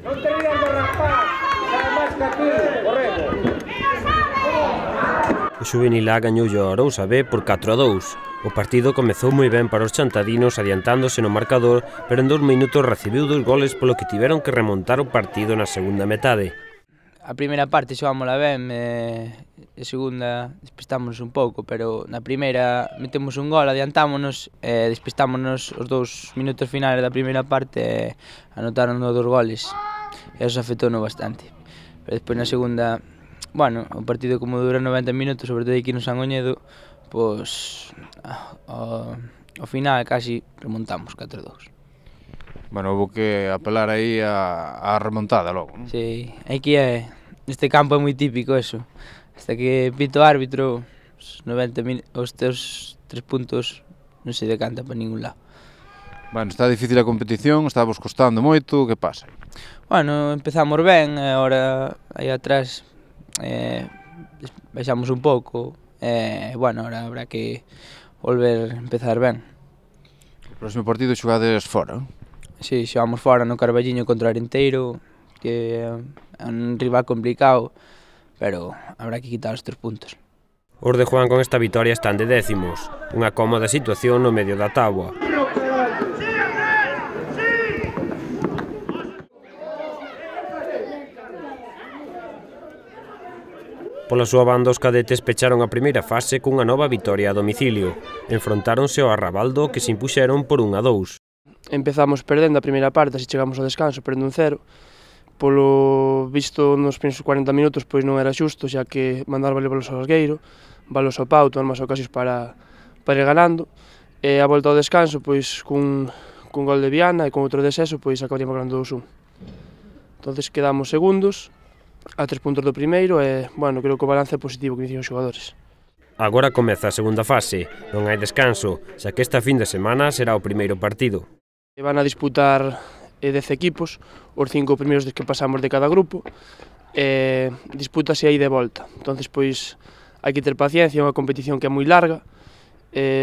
Non te rías do rapaz, sabe máis que a ti, corrego. O Xuvenil A gañoulle o Arousa B por 4-2. O partido comezou moi ben para os chantadinos adiantándose no marcador, pero en 2 minutos recibiu 2 goles polo que tiveron que remontar o partido na segunda metade. A primeira parte xogámola ben, a segunda despistámonos un pouco, pero na primeira metemos un gol, adiantámonos, despistámonos os 2 minutos finales da primeira parte e anotaron os 2 goles. E eso afectou-nos bastante. Pero despois na segunda, bueno, o partido como dura 90 minutos, sobre todo aquí no Sangoñedo, pois ao final casi remontamos 4-2. Bueno, houve que apelar aí a remontada logo, non? Sí, aquí neste campo é moi típico eso. Hasta que pito o árbitro, os teus 3 puntos non se decanta para ningún lado. Bueno, está difícil a competición, está vos costando moito, que pasa? Bueno, empezamos ben, agora aí atrás baixamos un pouco, bueno, agora habrá que volver a empezar ben. O próximo partido xogades fora, non? Si, xogamos fora no Carballiño contra o Arenteiro, que é un rival complicado, pero habrá que quitar os 3 puntos. Os de Juan con esta vitoria están de décimos, unha cómoda situación no medio da táboa. Pola súa banda, os cadetes pecharon a primeira fase cunha nova vitoria a domicilio. Enfrontáronse ao Arrabaldo, que se impuxeron por 1-2. Empezamos perdendo a primeira parte, así chegamos ao descanso, perdendo un 0. Polo visto nos primeiros 40 minutos pois non era xusto, xa que mandar balos ao Algueiro, balos ao Pau, todas as ocasións para ir ganando. E a volta ao descanso, pois cun gol de Viana e con outro descenso, pois acabaríamos ganando 2-1. Entonces quedamos segundos, a 3 puntos do primeiro e, bueno, creo que o balance é positivo que dicen os xogadores. Agora comeza a segunda fase, non hai descanso, xa que esta fin de semana será o primeiro partido. Van a disputar 10 equipos, os 5 primeiros que pasamos de cada grupo, dispútase aí de volta. Entonces, pois, hai que ter paciencia, é unha competición que é moi larga,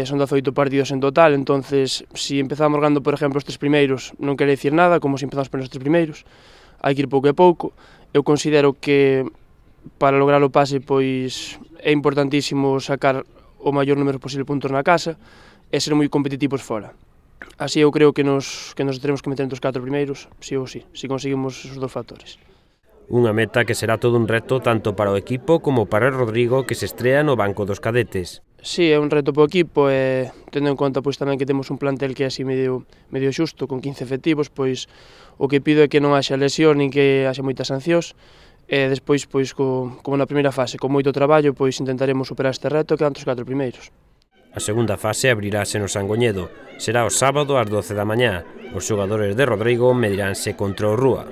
son 18 partidos en total, entonces, se empezamos ganando, por exemplo, os 3 primeiros, non quere dicir nada, como se empezamos pelos 3 primeiros, hai que ir pouco a pouco. Eu considero que para lograr o pase, pois, é importantísimo sacar o maior número posible de puntos na casa e ser moi competitivos fora. Así eu creo que nos teremos que meter entre os 4 primeiros, sí ou sí, se conseguimos esos 2 factores. Unha meta que será todo un reto tanto para o equipo como para Rodrigo, que se estrea no banco dos cadetes. Sí, é un reto para o equipo e tendo en conta pois tamén que temos un plantel que é así medio xusto, con 15 efectivos, pois o que pido é que non haxa lesión nin que haxa moitas sancións e despois, pois, como na primeira fase, con moito traballo, pois intentaremos superar este reto que entre os 4 primeiros. A segunda fase abrirase no Sangoñedo. Será o sábado ás 12 da mañá. Os xogadores de Rodrigo mediránse contra o Rúa.